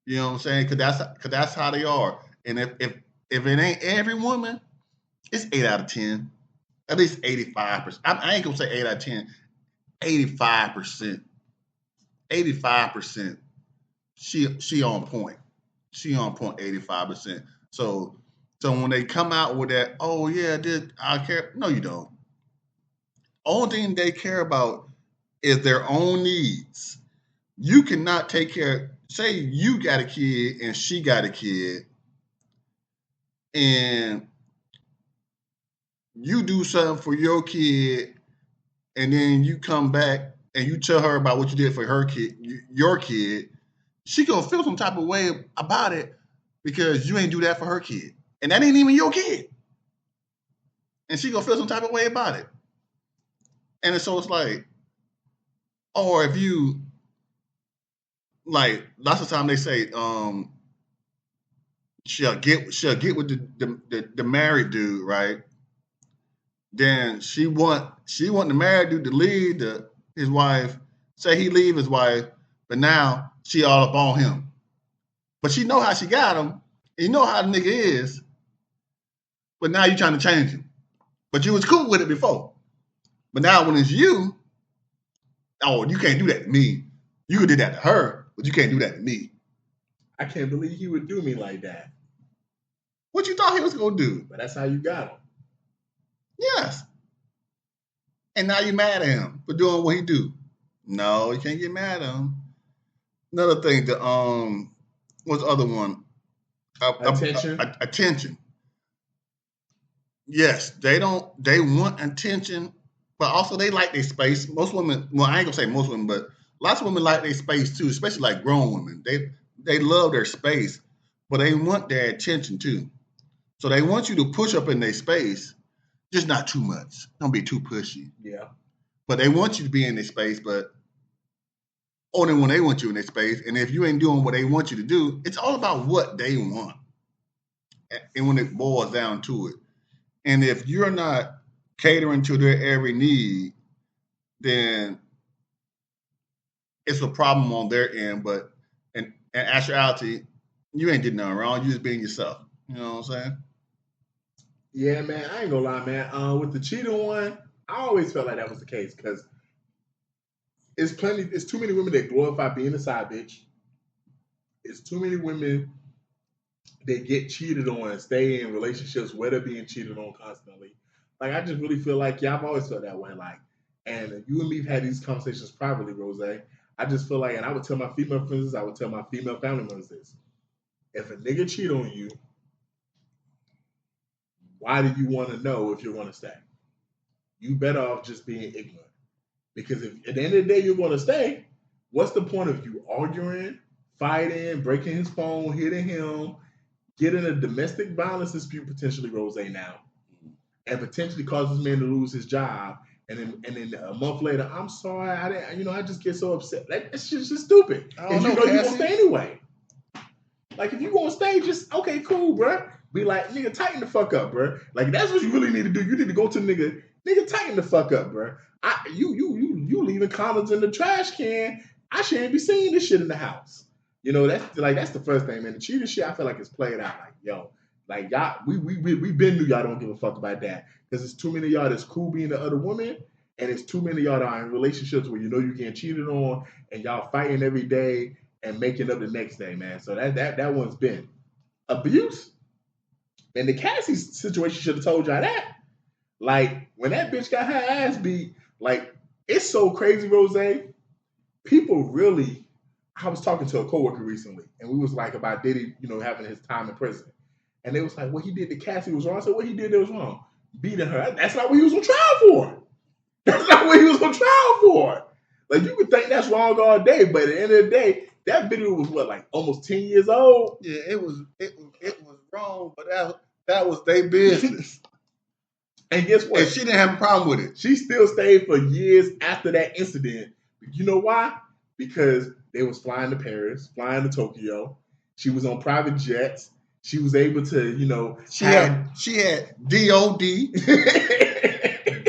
Speaker 1: You know what I'm saying? Because that's how they are. And if it ain't every woman, it's 8 out of 10, at least 85%. I ain't gonna say 8 out of 10, 85%. 85%. She on point. She on point 85%. So when they come out with that, oh yeah, I care. No, you don't. Only thing they care about is their own needs. You cannot take care. Say you got a kid and she got a kid, and you do something for your kid, and then you come back and you tell her about what you did for her kid, your kid. She gonna feel some type of way about it because you ain't do that for her kid, and that ain't even your kid, and she gonna feel some type of way about it. And so it's like, or if you like, lots of time they say, she'll get with the married dude, right? Then she want the married dude to leave his wife. Say he leave his wife, but now she all up on him. But she know how she got him. And you know how the nigga is. But now you trying to change him. But you was cool with it before. But now when it's you, oh, you can't do that to me. You could do that to her, but you can't do that to me.
Speaker 3: I can't believe he would do me like that.
Speaker 1: What you thought he was gonna do?
Speaker 3: But that's how you got him.
Speaker 1: Yes. And now you're mad at him for doing what he do. No, you can't get mad at him. Another thing, what's the other one?
Speaker 3: Attention.
Speaker 1: Attention. Yes, they want attention, but also they like their space. Most women, well, I ain't gonna say most women, but lots of women like their space too, especially like grown women. They love their space, but they want their attention too. So they want you to push up in their space, just not too much. Don't be too pushy.
Speaker 3: Yeah.
Speaker 1: But they want you to be in their space, but only when they want you in their space. And if you ain't doing what they want you to do, it's all about what they want. And when it boils down to it. And if you're not catering to their every need, then it's a problem on their end. But in actuality, you ain't did nothing wrong. You just being yourself. You know what I'm saying?
Speaker 3: Yeah, man. I ain't gonna lie, man. With the cheating one, I always felt like that was the case because it's too many women that glorify being a side bitch. it's too many women that get cheated on and stay in relationships where they're being cheated on constantly. Like I just really feel like, yeah, I've always felt that way. Like, and you and me have had these conversations privately, Rose. I just feel like, and I would tell my female friends this, I would tell my female family members this. If a nigga cheat on you, why do you want to know if you're going to stay? You better off just being ignorant. Because if at the end of the day you're going to stay, what's the point of you arguing, fighting, breaking his phone, hitting him, getting a domestic violence dispute potentially, Rose, now, and potentially cause this man to lose his job, and then a month later, I'm sorry, I just get so upset. Like it's just stupid. If you know you're gonna stay anyway. Like if you're gonna stay, just okay, cool, bro. Be like, nigga, tighten the fuck up, bro. Like that's what you really need to do. You need to go to nigga, tighten the fuck up, bro. You leaving condoms in the trash can. I shouldn't be seeing this shit in the house. You know, that's the first thing, man. The cheating shit, I feel like it's played out. Like, yo, like y'all, we been knew y'all don't give a fuck about that. Because it's too many of y'all that's cool being the other woman, and it's too many of y'all that are in relationships where you know you getting cheated on, and y'all fighting every day and making up the next day, man. So that one's been abuse. And the Cassie situation should have told y'all that. Like, when that bitch got her ass beat, like, it's so crazy, Rose. People really, I was talking to a coworker recently, and we was like about Diddy, having his time in prison. And they was like, what he did to Cassie was wrong. I said, what he did that was wrong? Beating her. That's not what he was on trial for. That's not what he was on trial for. Like, you could think that's wrong all day, but at the end of the day, that video was like almost 10 years old?
Speaker 1: Yeah, it was wrong, but that was their business.
Speaker 3: And guess what?
Speaker 1: And she didn't have a problem with it.
Speaker 3: She still stayed for years after that incident. You know why? Because they was flying to Paris, flying to Tokyo. She was on private jets. She was able to,
Speaker 1: She had DOD,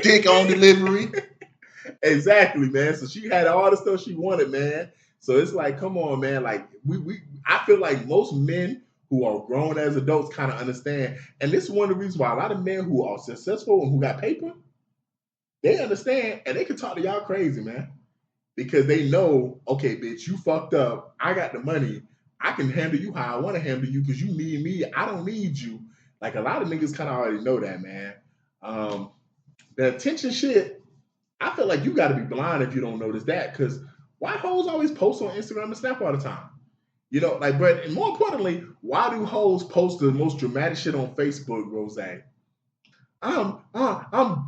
Speaker 1: dick on delivery.
Speaker 3: Exactly, man. So she had all the stuff she wanted, man. So it's like, come on, man. Like I feel like most men who are grown as adults kind of understand. And this is one of the reasons why a lot of men who are successful and who got paper, they understand and they can talk to y'all crazy, man. Because they know, okay, bitch, you fucked up. I got the money. I can handle you how I want to handle you because you need me. I don't need you. Like a lot of niggas kind of already know that, man. The attention shit, I feel like you got to be blind if you don't notice that. Because why hoes always post on Instagram and Snap all the time? But and more importantly, why do hoes post the most dramatic shit on Facebook, Rose? I'm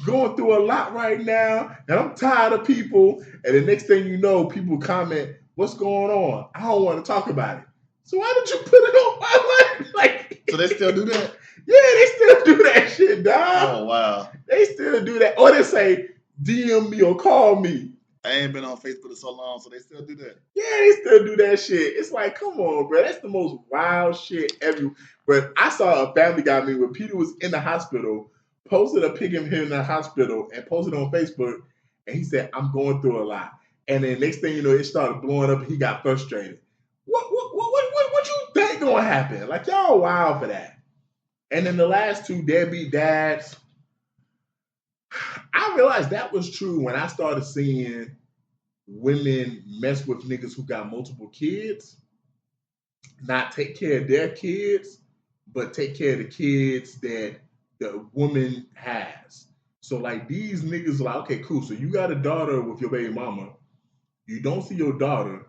Speaker 3: going through a lot right now, and I'm tired of people. And the next thing you know, people comment, "What's going on? I don't want to talk about it." So why did you put it on my life? Like,
Speaker 1: so they still do that?
Speaker 3: Yeah, they still do that shit, dog.
Speaker 1: Oh wow,
Speaker 3: they still do that, or they say DM me or call me.
Speaker 1: I ain't been on Facebook in so long, so they still do that.
Speaker 3: Yeah, they still do that shit. It's like, come on, bro. That's the most wild shit ever. But I saw a Family Guy meme where Peter was in the hospital, posted a pic of him in the hospital, and posted on Facebook, and he said, "I'm going through a lot." And then next thing you know, it started blowing up, and he got frustrated. What you think gonna happen? Like, y'all wild for that. And then the last two, deadbeat dads. I realized that was true when I started seeing women mess with niggas who got multiple kids, not take care of their kids, but take care of the kids that the woman has. So like these niggas are like, okay, cool. So you got a daughter with your baby mama. You don't see your daughter,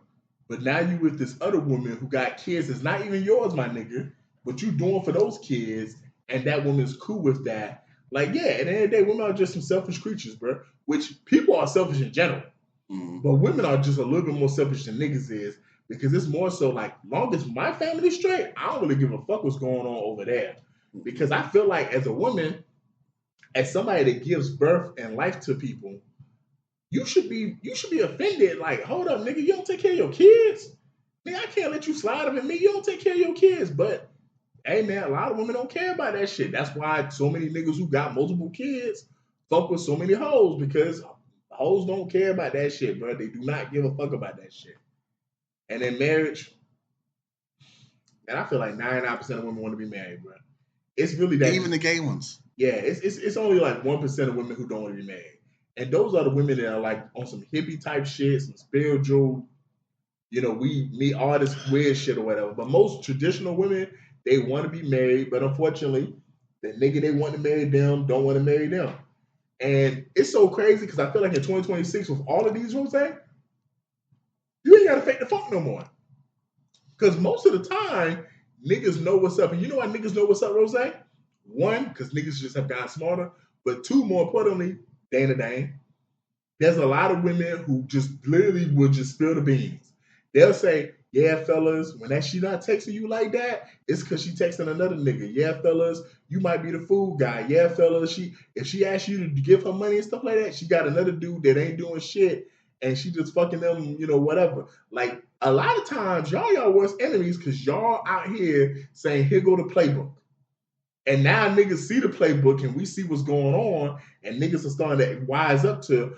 Speaker 3: but now you with this other woman who got kids that's not even yours, my nigga, but you doing for those kids, and that woman's cool with that. Like, yeah, at the end of the day, women are just some selfish creatures, bro. Which people are selfish in general. Mm-hmm. But women are just a little bit more selfish than niggas is because it's more so like, long as my family's straight, I don't really give a fuck what's going on over there. Because I feel like as a woman, as somebody that gives birth and life to people, you should be offended. Like, hold up, nigga, you don't take care of your kids? Nigga, I can't let you slide up at me. You don't take care of your kids. But hey, man, a lot of women don't care about that shit. That's why so many niggas who got multiple kids fuck with so many hoes because hoes don't care about that shit, bro. They do not give a fuck about that shit. And in marriage, and I feel like 99% of women want to be married, bro. It's really that.
Speaker 1: Even the gay ones.
Speaker 3: Yeah, it's only like 1% of women who don't want to be married. And those are the women that are like on some hippie type shit, some spiritual, we meet all this weird shit or whatever. But most traditional women, they want to be married, but unfortunately, the nigga they want to marry them don't want to marry them. And it's so crazy because I feel like in 2026 with all of these Rose, you ain't gotta fake the funk no more. Because most of the time, niggas know what's up. And you know why niggas know what's up, Rose? One, because niggas just have gotten smarter. But two, more importantly, Dana Dane. There's a lot of women who just literally will just spill the beans. They'll say, yeah, fellas, when she not texting you like that, it's because she texting another nigga. Yeah, fellas, you might be the food guy. Yeah, fellas, if she asks you to give her money and stuff like that, she got another dude that ain't doing shit and she just fucking them, whatever. Like, a lot of times, y'all worst enemies because y'all out here saying, here go the playbook. And now niggas see the playbook and we see what's going on and niggas are starting to wise up to,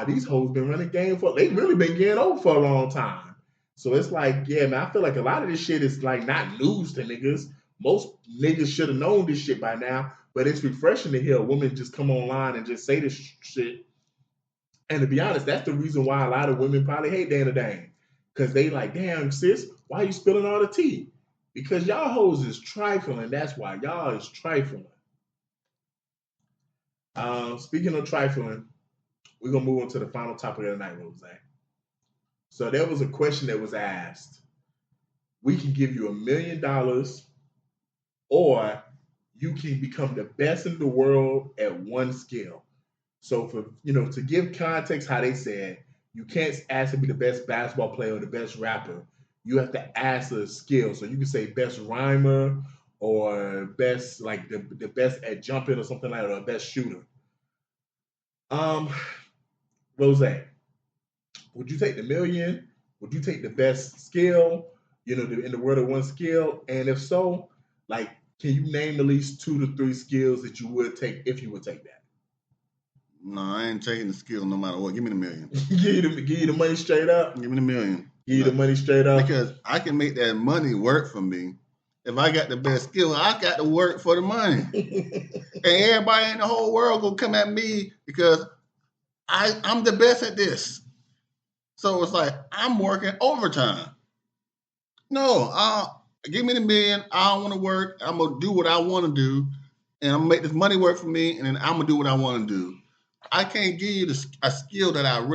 Speaker 3: these hoes been running game they've really been getting over for a long time. So it's like, yeah, man, I feel like a lot of this shit is like not news to niggas. Most niggas should have known this shit by now, but it's refreshing to hear a woman just come online and just say this shit. And to be honest, that's the reason why a lot of women probably hate Dana Dane. Because they like, damn, sis, why you spilling all the tea? Because y'all hoes is trifling. That's why y'all is trifling. Speaking of trifling, we're going to move on to the final topic of the night, Rose. So there was a question that was asked. We can give you $1 million or you can become the best in the world at one skill. So for, to give context how they said, you can't ask to be the best basketball player or the best rapper. You have to ask a skill. So you can say best rhymer or best, like the best at jumping or something like that, or best shooter. Rose, would you take the $1 million? Would you take the best skill, in the world of one skill? And if so, like, can you name at least 2 to 3 skills that you would take if you would take that?
Speaker 1: No, I ain't taking the skill no matter what. Give me the $1 million.
Speaker 3: give you the money straight up?
Speaker 1: Give me the $1 million.
Speaker 3: Give you the money straight up?
Speaker 1: Because I can make that money work for me. If I got the best skill, I got to work for the money. And everybody in the whole world gonna come at me because I'm the best at this. So it's like I'm working overtime. No, give me the $1 million. I don't want to work. I'm gonna do what I want to do, and I'm gonna make this money work for me, and then I'm gonna do what I want to do. I can't give you a skill that I would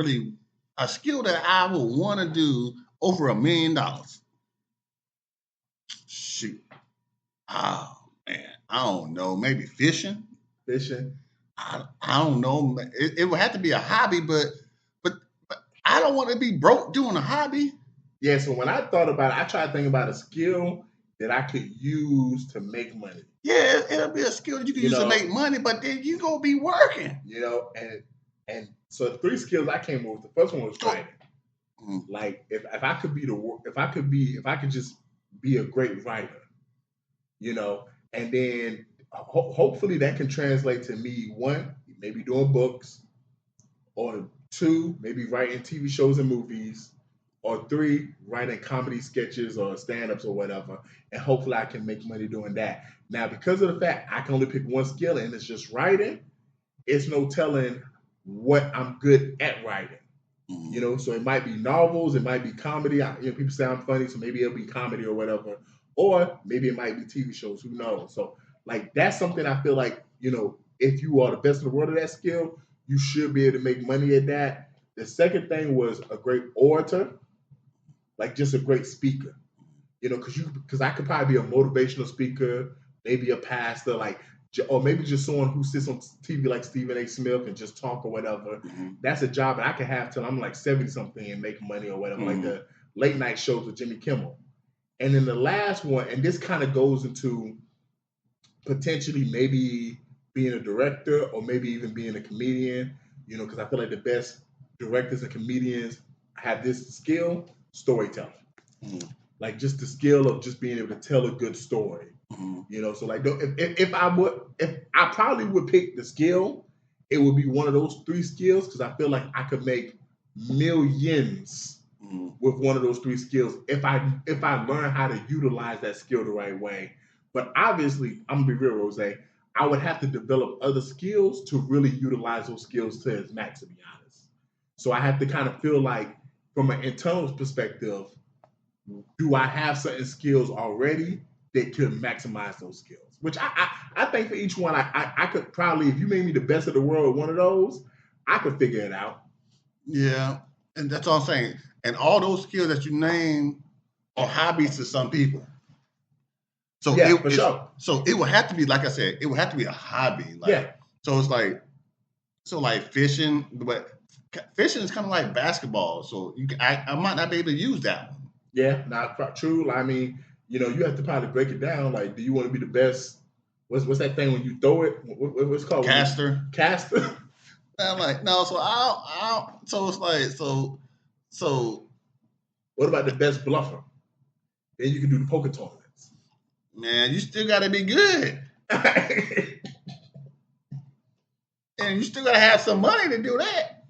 Speaker 1: want to do over $1 million. Shoot. Oh man, I don't know. Maybe fishing.
Speaker 3: Fishing.
Speaker 1: I don't know. It would have to be a hobby, but I don't want to be broke doing a hobby.
Speaker 3: Yeah, so when I thought about it, I tried to think about a skill that I could use to make money.
Speaker 1: Yeah, it'll be a skill that you can use to make money, but then you gonna be working.
Speaker 3: And so the 3 skills I came up with, the first one was writing.
Speaker 1: Mm-hmm.
Speaker 3: Like if I could just be a great writer, and then hopefully that can translate to me, 1, maybe doing books, or 2, maybe writing TV shows and movies, or 3, writing comedy sketches or stand-ups or whatever, and hopefully I can make money doing that. Now, because of the fact I can only pick one skill and it's just writing, it's no telling what I'm good at writing. So it might be novels, it might be comedy. People say I'm funny, so maybe it'll be comedy or whatever. Or maybe it might be TV shows, who knows? So, like, that's something I feel like, if you are the best in the world at that skill, you should be able to make money at that. The second thing was a great orator, like just a great speaker. Because I could probably be a motivational speaker, maybe a pastor, or maybe just someone who sits on TV like Stephen A. Smith and just talk or whatever. Mm-hmm. That's a job that I can have till I'm like 70-something and make money or whatever, like the late night shows with Jimmy Kimmel. And then the last one, and this kind of goes into potentially maybe being a director or maybe even being a comedian, because I feel like the best directors and comedians have this skill, storytelling. Mm-hmm. Like just the skill of just being able to tell a good story. Mm-hmm. So like if I probably would pick the skill, it would be one of those 3 skills because I feel like I could make millions with one of those 3 skills if I learn how to utilize that skill the right way. But obviously, I'm gonna be real, Rose, I would have to develop other skills to really utilize those skills to its max, to be honest. So I have to kind of feel like from an internal perspective, do I have certain skills already that could maximize those skills? Which I think for each one, I could probably, if you made me the best of the world with one of those, I could figure it out.
Speaker 1: Yeah, and that's all I'm saying. And all those skills that you name are hobbies to some people. So
Speaker 3: yeah, for sure.
Speaker 1: So it would have to be, like I said, it would have to be a hobby. Like,
Speaker 3: yeah.
Speaker 1: So it's like fishing, but fishing is kind of like basketball. So I might not be able to use that one.
Speaker 3: Yeah, not true. I mean, you have to probably break it down. Like, do you want to be the best? What's that thing when you throw it? What's it called?
Speaker 1: Caster.
Speaker 3: Caster.
Speaker 1: I'm like, no. So so it's like so.
Speaker 3: What about the best bluffer? Then you can do the poker tournaments.
Speaker 1: Man, you still got to be good. And you still got to have some money to do that.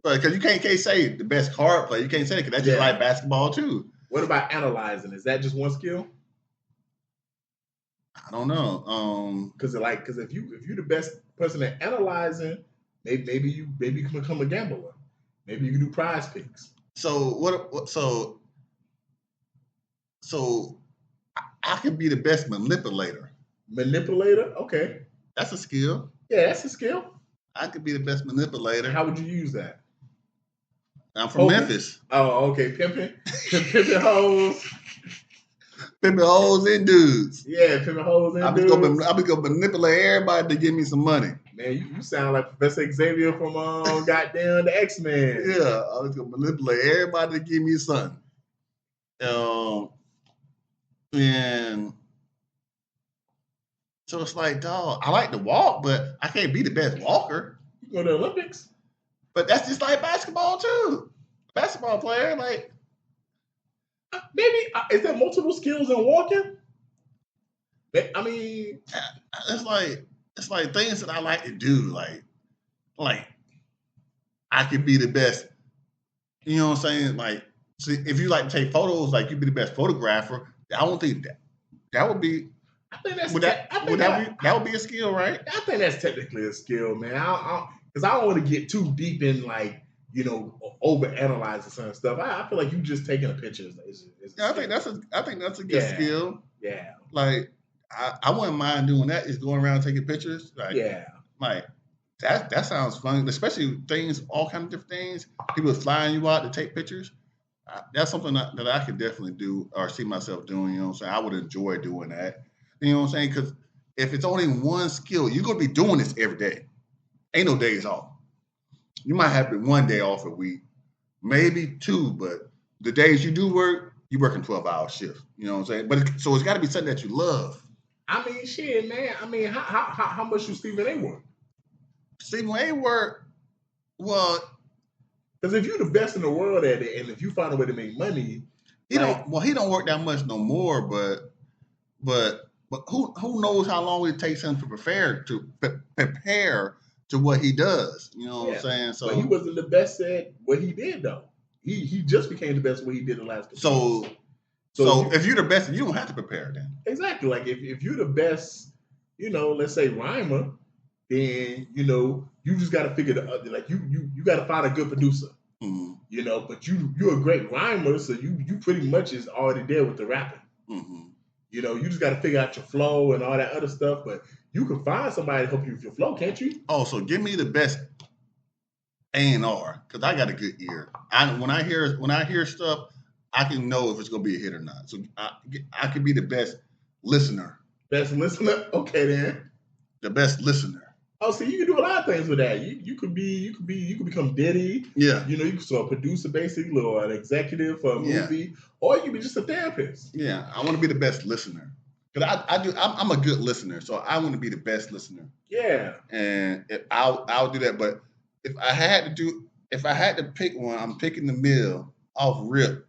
Speaker 1: But because you can't say the best card player. You can't say it because that's just like basketball too.
Speaker 3: What about analyzing? Is that just one skill?
Speaker 1: I don't know.
Speaker 3: Because if you're the best person at analyzing, maybe you can become a gambler. Maybe you can do prize picks.
Speaker 1: So So I could be the best manipulator.
Speaker 3: Manipulator? Okay.
Speaker 1: That's a skill.
Speaker 3: Yeah, that's a skill.
Speaker 1: I could be the best manipulator.
Speaker 3: How would you use that?
Speaker 1: I'm from Memphis.
Speaker 3: Oh, okay. Pimping hoes.
Speaker 1: Pimping hoes and dudes.
Speaker 3: Yeah, pimping hoes and dudes.
Speaker 1: I'll be going to manipulate everybody to give me some money.
Speaker 3: Man, you sound like Professor Xavier from goddamn the X-Men.
Speaker 1: Yeah, I was going to manipulate everybody to give me something. And so it's like, dog, I like to walk, but I can't be the best walker.
Speaker 3: You go to the Olympics.
Speaker 1: But that's just like basketball too. Basketball player, like
Speaker 3: maybe is there multiple skills in walking? I mean,
Speaker 1: it's like things that I like to do. Like I could be the best. You know what I'm saying? Like, see, if you like to take photos, like you'd be the best photographer. I don't think that would be.
Speaker 3: I think that's
Speaker 1: that would be a skill, right?
Speaker 3: I think that's technically a skill, man. Because I don't want to get too deep in over analyzing some stuff. I feel like you just taking a picture.
Speaker 1: I think that's a good skill.
Speaker 3: Yeah.
Speaker 1: Like I wouldn't mind doing that. Is going around taking pictures. Like,
Speaker 3: yeah.
Speaker 1: Like that sounds fun. Especially things, all kinds of different things. People flying you out to take pictures. That's something that I could definitely do or see myself doing. You know what I'm saying? I would enjoy doing that. You know what I'm saying? Because if it's only one skill, you're gonna be doing this every day. Ain't no days off. You might have one day off a week, maybe two, but the days you do work, you work in 12-hour shifts. You know what I'm saying? So it's got to be something that you love.
Speaker 3: I mean, shit, man. I mean, how much do Stephen A work?
Speaker 1: Stephen A work, well,
Speaker 3: because if you're the best in the world at it, and if you find a way to make money,
Speaker 1: he don't work that much no more. But who knows how long it takes him to prepare to what he does. You know what I'm saying? So
Speaker 3: but he wasn't the best at what he did though. He just became the best at what he did the last couple years.
Speaker 1: So if you're the best, you don't have to prepare then. Exactly.
Speaker 3: Like if you're the best, let's say rhymer, then you just got to figure you got to find a good producer.
Speaker 1: Mm-hmm.
Speaker 3: But you're a great rhymer, so you pretty much is already there with the rapping.
Speaker 1: Mm-hmm.
Speaker 3: You just got to figure out your flow and all that other stuff, but you can find somebody to help you with your flow, can't you?
Speaker 1: Oh, so give me the best A&R, because I got a good ear. When I hear stuff, I can know if it's gonna be a hit or not. So I could be the best listener.
Speaker 3: Best listener? Okay then.
Speaker 1: The best listener.
Speaker 3: Oh, so you can do a lot of things with that. You could become Diddy.
Speaker 1: Yeah.
Speaker 3: You can so a producer basically or an executive for a movie, or you can be just a therapist.
Speaker 1: Yeah, I want to be the best listener. Because I'm a good listener, so I want to be the best listener.
Speaker 3: Yeah.
Speaker 1: And I'll do that. But if I had to pick one, I'm picking the mill off rip.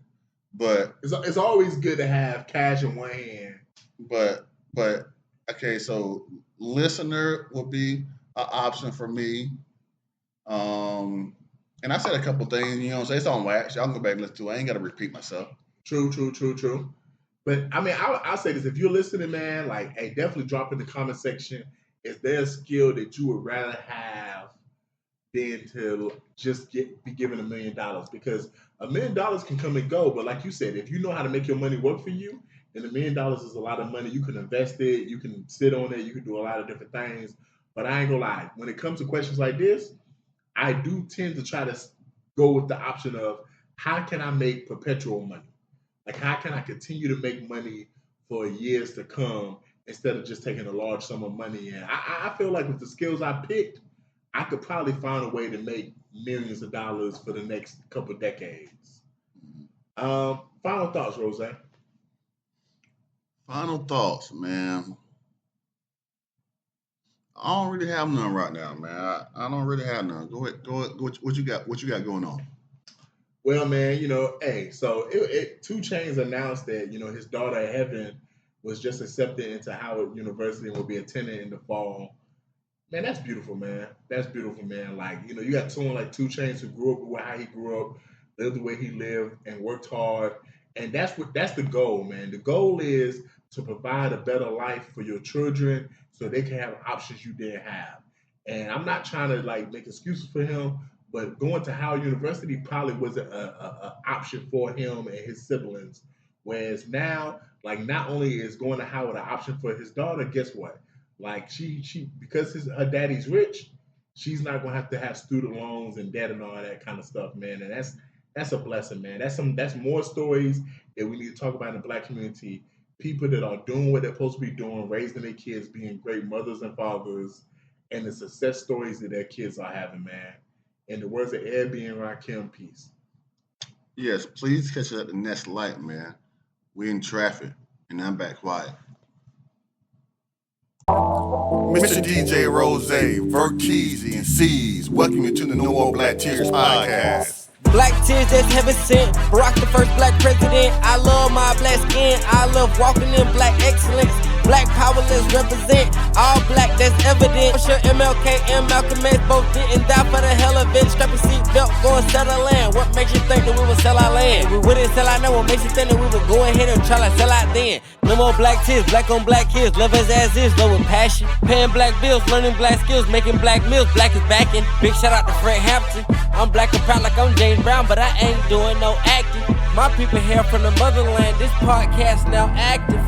Speaker 1: But
Speaker 3: it's always good to have cash in one hand.
Speaker 1: But okay, so listener will be an option for me. And I said a couple things, it's on wax. Y'all can go back and listen to it. I ain't got to repeat myself.
Speaker 3: True. But I mean, I'll say this: if you're listening, man, hey, definitely drop in the comment section. Is there a skill that you would rather have than to just be given $1 million, because $1 million can come and go. But like you said, if you know how to make your money work for you, then $1 million is a lot of money. You can invest it, you can sit on it, you can do a lot of different things. But I ain't gonna lie, when it comes to questions like this, I do tend to try to go with the option of how can I make perpetual money? Like, how can I continue to make money for years to come instead of just taking a large sum of money? And I feel like with the skills I picked, I could probably find a way to make millions of dollars for the next couple of decades. Final thoughts, Rose?
Speaker 1: Final thoughts, man. I don't really have none right now, man. I don't really have none. Go ahead. What you got? What you got going on?
Speaker 3: Well, man, hey, so 2 Chainz announced that, his daughter Heaven was just accepted into Howard University and will be attending in the fall. Man, that's beautiful, man. That's beautiful, man. Like, you got someone like 2 Chainz who grew up how he grew up, lived the way he lived, and worked hard. And that's the goal, man. The goal is to provide a better life for your children so they can have options you didn't have. And I'm not trying to make excuses for him, but going to Howard University probably wasn't an option for him and his siblings. Whereas now, not only is going to Howard an option for his daughter, guess what? She because her daddy's rich, she's not gonna have to have student loans and debt and all that kind of stuff, man. And that's a blessing, man. That's more stories that we need to talk about in the Black community. People that are doing what they're supposed to be doing, raising their kids, being great mothers and fathers, and the success stories that their kids are having, man. In the words of Airbnb and Rakim, peace.
Speaker 1: Yes, please catch us at the next light, man. We're in traffic, and I'm back quiet.
Speaker 4: Mr. DJ Rose, Verzuz, and C's, welcome you to the No More Black Tears podcast.
Speaker 2: Black tears that's heaven sent. Barack the first black president. I love my black skin. I love walking in black excellence. Black power, let's represent. All black, that's evident. I'm sure MLK and Malcolm X both didn't die for the hell of it. Strap your seatbelt, go and settle land. What makes you think that we would sell our land? We wouldn't sell our land. What makes you think that we would go ahead and try to sell out then? No more black tears, black on black kids. Love us as is, love with passion. Paying black bills, learning black skills, making black meals. Black is backing. Big shout out to Fred Hampton. I'm black and proud like I'm James Brown, but I ain't doing no acting. My people here from the motherland. This podcast now active.